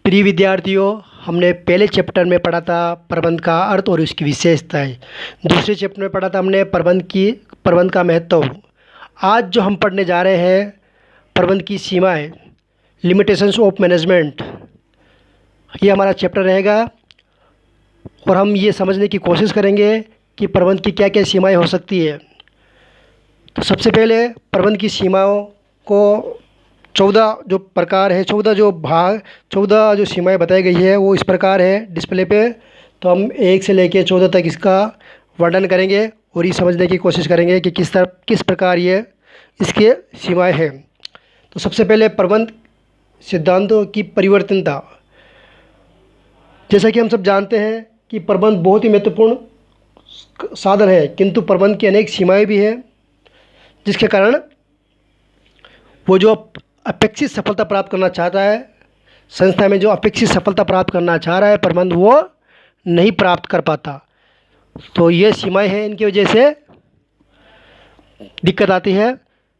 प्रिय विद्यार्थियों, हमने पहले चैप्टर में पढ़ा था प्रबंध का अर्थ और उसकी विशेषताएं। दूसरे चैप्टर में पढ़ा था हमने प्रबंध का महत्व। आज जो हम पढ़ने जा रहे हैं प्रबंध की सीमाएं, लिमिटेशंस ऑफ मैनेजमेंट, ये हमारा चैप्टर रहेगा और हम ये समझने की कोशिश करेंगे कि प्रबंध की क्या क्या सीमाएं हो सकती है। तो सबसे पहले प्रबंध की सीमाओं को 14 जो प्रकार है, 14 जो सीमाएं बताई गई है वो इस प्रकार है डिस्प्ले पे। तो हम 1 से लेकर 14 तक इसका वर्णन करेंगे और ये समझने की कोशिश करेंगे कि किस प्रकार ये इसके सीमाएं हैं। तो सबसे पहले प्रबंध सिद्धांतों की परिवर्तनता। जैसा कि हम सब जानते हैं कि प्रबंध बहुत ही महत्वपूर्ण साधन है, किंतु प्रबंध की अनेक सीमाएं भी हैं, जिसके कारण वो जो अपेक्षित सफलता प्राप्त करना चाहता है, संस्था में जो अपेक्षित सफलता प्राप्त करना चाह रहा है प्रबंध, वो नहीं प्राप्त कर पाता। तो ये सीमाएं हैं, इनकी वजह से दिक्कत आती है,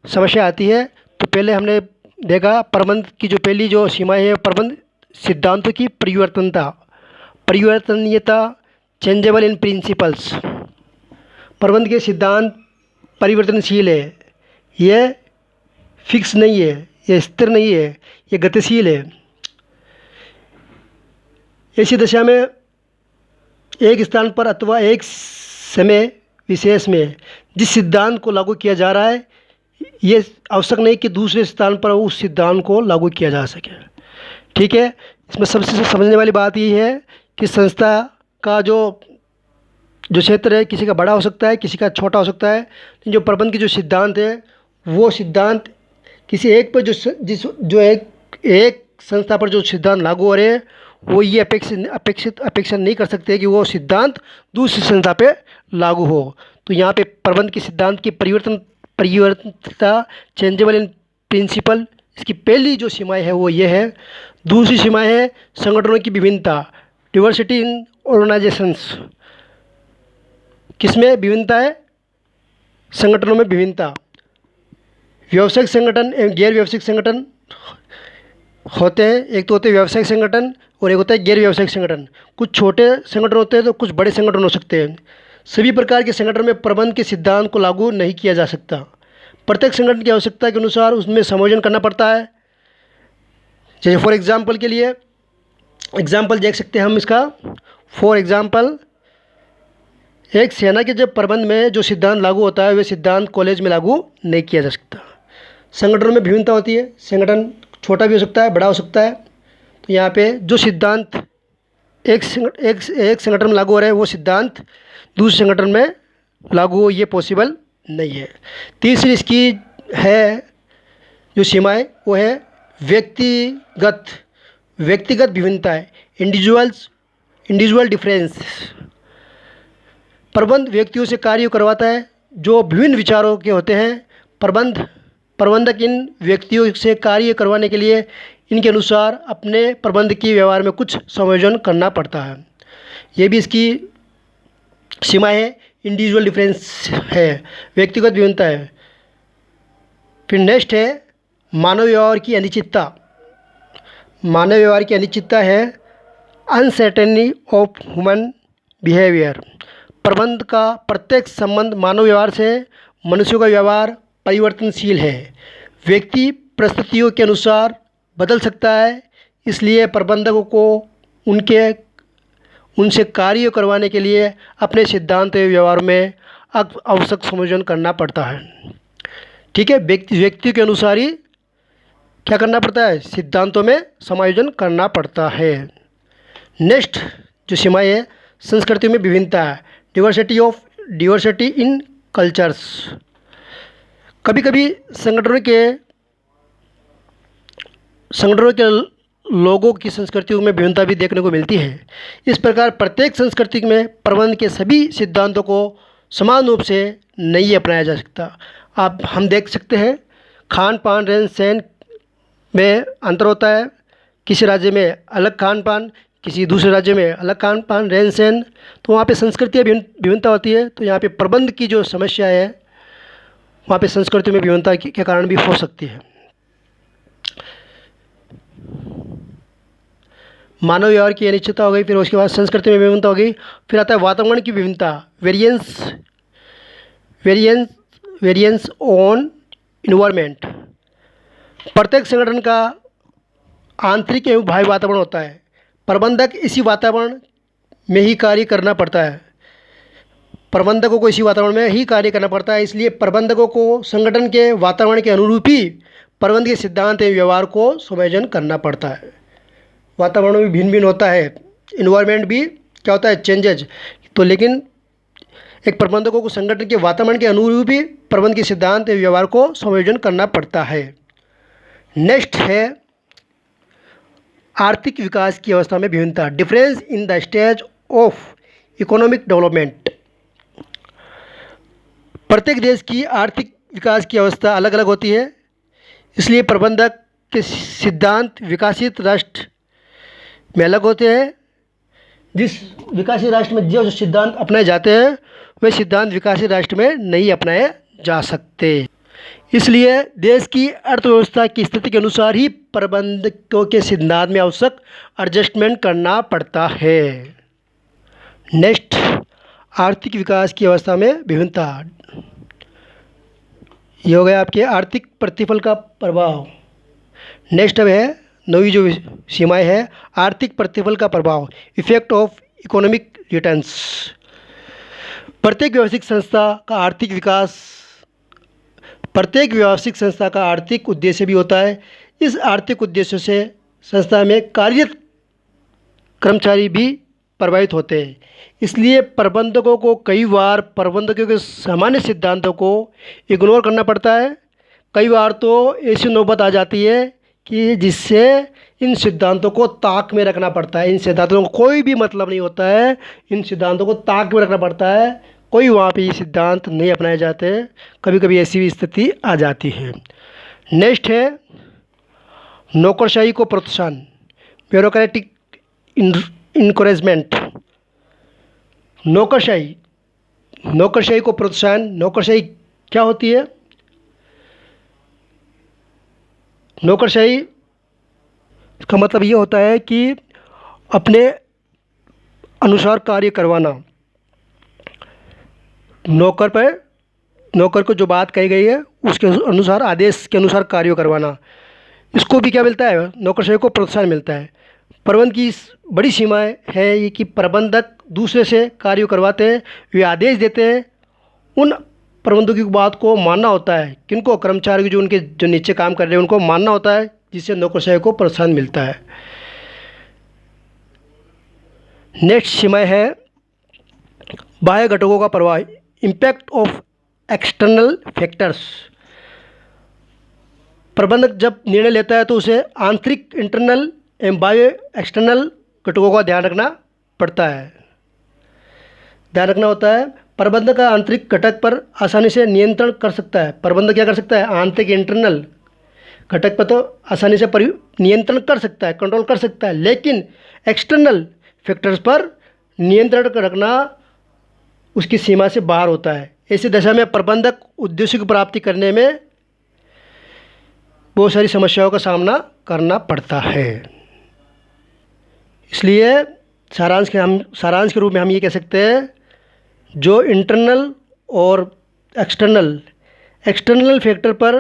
समस्या आती है। तो पहले हमने देखा प्रबंध की जो पहली जो सीमाएं है, प्रबंध सिद्धांतों की परिवर्तनीयता, चेंजेबल इन प्रिंसिपल्स। प्रबंध के सिद्धांत परिवर्तनशील है, ये फिक्स नहीं है, ये स्थिर नहीं है, ये गतिशील है। ऐसी दशा में एक स्थान पर अथवा एक समय विशेष में जिस सिद्धांत को लागू किया जा रहा है, ये आवश्यक नहीं कि दूसरे स्थान पर उस सिद्धांत को लागू किया जा सके। ठीक है, इसमें सबसे समझने वाली बात ये है कि संस्था का जो क्षेत्र है, किसी का बड़ा हो सकता है, किसी का छोटा हो सकता है, लेकिन जो प्रबंध की जो सिद्धांत है, वो सिद्धांत किसी एक पर जो एक संस्था पर जो सिद्धांत लागू हो रहे हैं, वो ये अपेक्षा नहीं कर सकते कि वो सिद्धांत दूसरी संस्था पे लागू हो। तो यहाँ पे प्रबंध के सिद्धांत की परिवर्तनता, चेंजेबल इन प्रिंसिपल, इसकी पहली जो सीमाएं है वो ये है। दूसरी सीमाएं है संगठनों की विभिन्नता, डिवर्सिटी इन ऑर्गेनाइजेशंस। किसमें विभिन्नता है? संगठनों में विभिन्नता। व्यावसायिक संगठन एवं गैर व्यावसायिक संगठन होते हैं। एक तो होते हैं व्यावसायिक संगठन और एक होता है गैर व्यावसायिक संगठन। कुछ छोटे संगठन होते हैं तो कुछ बड़े संगठन हो सकते हैं। सभी प्रकार के संगठन में प्रबंध के सिद्धांत को लागू नहीं किया जा सकता। प्रत्येक संगठन की आवश्यकता के अनुसार उसमें समायोजन करना पड़ता है। जैसे फॉर एग्जाम्पल के लिए एग्जाम्पल देख सकते हैं हम इसका। फॉर एग्जाम्पल, एक सेना के जब प्रबंध में जो सिद्धांत लागू होता है, वह सिद्धांत कॉलेज में लागू नहीं किया जा सकता। संगठनों में विभिन्नता होती है, संगठन छोटा भी हो सकता है, बड़ा हो सकता है। तो यहाँ पे जो सिद्धांत एक संगठन में लागू हो रहा है, वो सिद्धांत दूसरे संगठन में लागू हो, ये पॉसिबल नहीं है। तीसरी इसकी है जो सीमाएं, वो है व्यक्तिगत विभिन्नताएं, इंडिविजुअल डिफरेंस। प्रबंध व्यक्तियों से कार्य करवाता है जो विभिन्न विचारों के होते हैं। प्रबंधक इन व्यक्तियों से कार्य करवाने के लिए इनके अनुसार अपने प्रबंध की व्यवहार में कुछ समायोजन करना पड़ता है। ये भी इसकी सीमा है, इंडिविजुअल डिफरेंस है, व्यक्तिगत विभिन्नता है। फिर नेक्स्ट है मानव व्यवहार की अनिश्चितता। मानव व्यवहार की अनिश्चितता है अनसर्टेनिटी ऑफ ह्यूमन बिहेवियर। प्रबंध का प्रत्येक संबंध मानव व्यवहार से। मनुष्यों का व्यवहार परिवर्तनशील है, व्यक्ति परिस्थितियों के अनुसार बदल सकता है, इसलिए प्रबंधकों को उनसे कार्य करवाने के लिए अपने सिद्धांत एवं व्यवहार में आवश्यक समायोजन करना पड़ता है। ठीक है, व्यक्ति के अनुसार ही क्या करना पड़ता है? सिद्धांतों में समायोजन करना पड़ता है। नेक्स्ट जो सीमाएं है, संस्कृतियों में विभिन्नता है, डिवर्सिटी इन कल्चर्स। कभी कभी संगठनों के लोगों की संस्कृतियों में विभिन्नता भी देखने को मिलती है। इस प्रकार प्रत्येक संस्कृति में प्रबंध के सभी सिद्धांतों को समान रूप से नहीं अपनाया जा सकता। हम देख सकते हैं खान पान, रहन सहन में अंतर होता है। किसी राज्य में अलग खान पान, किसी दूसरे राज्य में अलग खान पान, रहन सहन, तो वहाँ पे संस्कृतियाँ विभिन्नता होती है। तो यहाँ पे प्रबंध की जो समस्या है, वहाँ पे संस्कृति में विभिन्नता के कारण भी हो सकती है। मानव व्यवहार की अनिश्चितता हो गई, फिर उसके बाद संस्कृति में विभिन्नता हो गई, फिर आता है वातावरण की विभिन्नता, variance variance variance on environment. प्रत्येक संगठन का आंतरिक एवं बाह्य वातावरण होता है। प्रबंधक इसी वातावरण में ही कार्य करना पड़ता है। प्रबंधकों को इसी वातावरण में ही कार्य करना पड़ता है, इसलिए प्रबंधकों को संगठन के वातावरण के अनुरूप ही प्रबंध के सिद्धांत एवं व्यवहार को समायोजन करना पड़ता है। वातावरण भी भिन्न भिन्न होता है, इन्वायरमेंट भी क्या होता है, चेंजेज। तो लेकिन एक प्रबंधकों को संगठन के वातावरण के अनुरूप ही प्रबंध के सिद्धांत एवं व्यवहार को समायोजन करना पड़ता है। नेक्स्ट है आर्थिक विकास की अवस्था में विभिन्नता, difference in the stage of economic development. प्रत्येक देश की आर्थिक विकास की अवस्था अलग अलग होती है, इसलिए प्रबंधक के सिद्धांत विकसित राष्ट्र में अलग होते हैं। जिस विकासी राष्ट्र में जो सिद्धांत अपनाए जाते हैं वे सिद्धांत विकासी राष्ट्र में नहीं अपनाए जा सकते, इसलिए देश की अर्थव्यवस्था की स्थिति के अनुसार ही प्रबंधकों के सिद्धांत में आवश्यक एडजस्टमेंट करना पड़ता है। नेक्स्ट, आर्थिक विकास की अवस्था में विभिन्नता। ये हो गया आपके आर्थिक प्रतिफल का प्रभाव। नेक्स्ट अब है नवी जो सीमाएं है, आर्थिक प्रतिफल का प्रभाव, इफेक्ट ऑफ इकोनॉमिक रिटर्न्स। प्रत्येक व्यावसायिक संस्था का आर्थिक उद्देश्य भी होता है। इस आर्थिक उद्देश्य से संस्था में कार्यरत कर्मचारी भी प्रभावित होते हैं, इसलिए प्रबंधकों को कई बार प्रबंधकों के सामान्य सिद्धांतों को इग्नोर करना पड़ता है। कई बार तो ऐसी नौबत आ जाती है कि जिससे इन सिद्धांतों को ताक में रखना पड़ता है। इन सिद्धांतों को कोई भी मतलब नहीं होता है, इन सिद्धांतों को ताक में रखना पड़ता है, कोई वहाँ पे ये सिद्धांत नहीं अपनाए जाते। कभी कभी ऐसी भी स्थिति आ जाती है। नेक्स्ट है नौकरशाही को प्रोत्साहन, ब्यूरोक्रेटिक इनकरेजमेंट। नौकरशाही को प्रोत्साहन, नौकरशाही क्या होती है? नौकरशाही का मतलब ये होता है कि अपने अनुसार कार्य करवाना, नौकर को जो बात कही गई है उसके अनुसार, आदेश के अनुसार कार्य करवाना, इसको भी क्या मिलता है? नौकरशाही को प्रोत्साहन मिलता है। प्रबंध की बड़ी सीमाएं है ये कि प्रबंधक दूसरे से कार्य करवाते हैं, वे आदेश देते हैं, उन प्रबंधकों की बात को मानना होता है। किनको? कर्मचारी की जो नीचे काम कर रहे हैं उनको मानना होता है, जिससे नौकरशाही को प्रोत्साहन मिलता है। नेक्स्ट सीमा है बाह्य घटकों का प्रभाव, इम्पैक्ट ऑफ एक्सटर्नल फैक्टर्स। प्रबंधक जब निर्णय लेता है तो उसे आंतरिक इंटरनल एवं बाह्य एक्सटर्नल घटकों का ध्यान रखना पड़ता है, ध्यान रखना होता है। प्रबंधक का आंतरिक घटक पर आसानी से नियंत्रण कर सकता है। प्रबंधक क्या कर सकता है? आंतरिक इंटरनल घटक पर तो आसानी से नियंत्रण कर सकता है, कंट्रोल कर सकता है, लेकिन एक्सटर्नल फैक्टर्स पर नियंत्रण रखना उसकी सीमा से बाहर होता है। ऐसी दशा में प्रबंधक उद्देश्य की प्राप्ति करने में बहुत सारी समस्याओं का सामना करना पड़ता है। इसलिए सारांश के रूप में हम ये कह सकते हैं, जो इंटरनल और एक्सटर्नल फैक्टर पर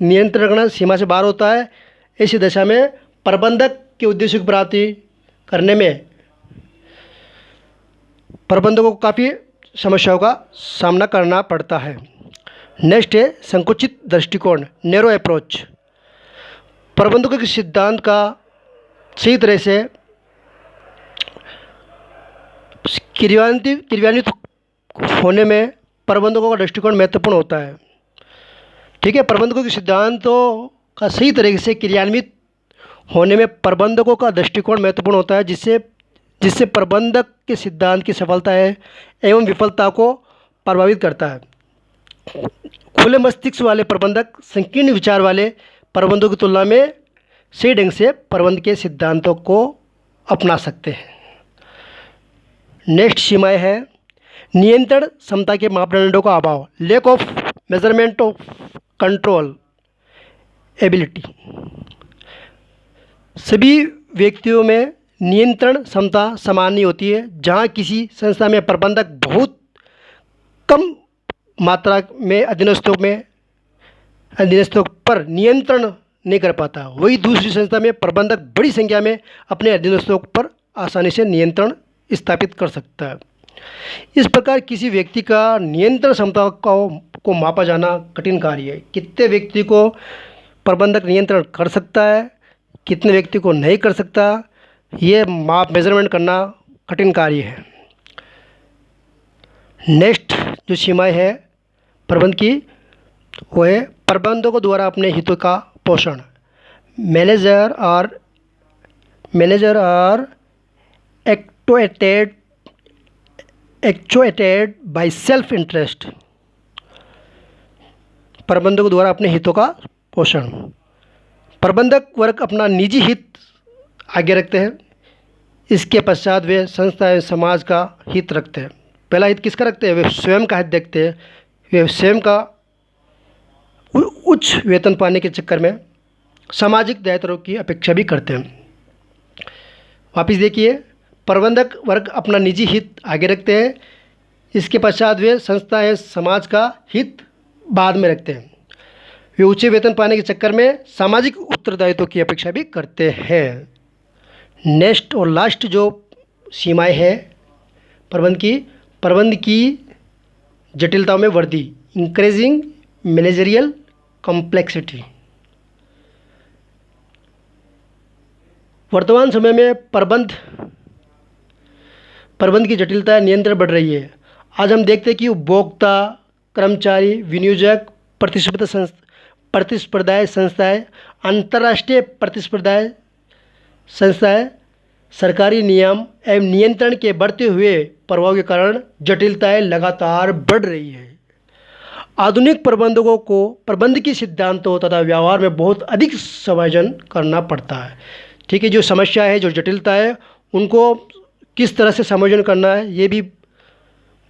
नियंत्रण रखना सीमा से बाहर होता है। ऐसी दशा में प्रबंधक के उद्देश्य की प्राप्ति करने में प्रबंधकों को काफ़ी समस्याओं का सामना करना पड़ता है। नेक्स्ट है संकुचित दृष्टिकोण, नैरो अप्रोच। प्रबंधकों के सिद्धांत का सही तरह से क्रियान्वित होने में प्रबंधकों का दृष्टिकोण महत्वपूर्ण होता है। ठीक है, प्रबंधकों के सिद्धांतों का सही तरीके से क्रियान्वित होने में प्रबंधकों का दृष्टिकोण महत्वपूर्ण होता है, जिससे प्रबंधक के सिद्धांत की सफलता है एवं विफलता को प्रभावित करता है। खुले मस्तिष्क वाले प्रबंधक संकीर्ण विचार वाले प्रबंधकों की तुलना में सही ढंग से प्रबंध के सिद्धांतों को अपना सकते हैं। नेक्स्ट सीमाएं है नियंत्रण क्षमता के मापदंडों का अभाव, lack of measurement of control ability. सभी व्यक्तियों में नियंत्रण क्षमता समान नहीं होती है। जहाँ किसी संस्था में प्रबंधक बहुत कम मात्रा में अधीनस्थों पर नियंत्रण नहीं कर पाता, वही दूसरी संस्था में प्रबंधक बड़ी संख्या में अपने अधीनस्थों पर आसानी से नियंत्रण स्थापित कर सकता है। इस प्रकार किसी व्यक्ति का नियंत्रण क्षमता को मापा जाना कठिन कार्य है। कितने व्यक्ति को प्रबंधक नियंत्रण कर सकता है, कितने व्यक्ति को नहीं कर सकता, ये मेजरमेंट करना कठिन कार्य है। नेक्स्ट जो सीमाएं है प्रबंध की, वो है प्रबंधकों द्वारा अपने हितों का पोषण। Manager are actuated by self interest. प्रबंधकों द्वारा अपने हितों का पोषण। प्रबंधक वर्ग अपना निजी हित आगे रखते हैं, इसके पश्चात वे संस्था एवं समाज का हित रखते हैं। पहला हित किसका रखते हैं? वे स्वयं का हित देखते हैं। वे स्वयं का उच्च वेतन पाने के चक्कर में सामाजिक दायित्वों की अपेक्षा भी करते हैं। वापिस देखिए, प्रबंधक वर्ग अपना निजी हित आगे रखते हैं, इसके पश्चात वे संस्था एवं समाज का हित बाद में रखते हैं। वे ऊंचे वेतन पाने के चक्कर में सामाजिक उत्तरदायित्व की अपेक्षा भी करते हैं। नेक्स्ट और लास्ट जो सीमाएं है प्रबंध की जटिलताओं में वृद्धि, इंक्रीजिंग मैनेजरियल कॉम्प्लेक्सिटी। वर्तमान समय में प्रबंध की जटिलता नियंत्रण बढ़ रही है। आज हम देखते हैं कि उपभोक्ता, कर्मचारी, विनियोजक, प्रतिस्पर्धाएं संस्थाएं, अंतर्राष्ट्रीय प्रतिस्पर्धाएं संस्थाएं, सरकारी नियम एवं नियंत्रण के बढ़ते हुए प्रभाव के कारण जटिलताएं लगातार बढ़ रही है। आधुनिक प्रबंधकों को प्रबंधकीय सिद्धांतों तथा व्यवहार में बहुत अधिक समायोजन करना पड़ता है। ठीक है, जो समस्या है, जो जटिलता है, उनको किस तरह से समायोजन करना है, ये भी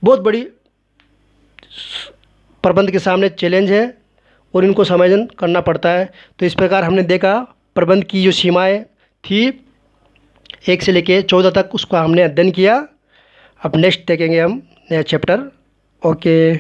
बहुत बड़ी प्रबंध के सामने चैलेंज है और इनको समायोजन करना पड़ता है। तो इस प्रकार हमने देखा प्रबंध की जो सीमाएं थी 1 से लेकर 14 तक, उसको हमने अध्ययन किया। अब नेक्स्ट देखेंगे हम नया चैप्टर। ओके।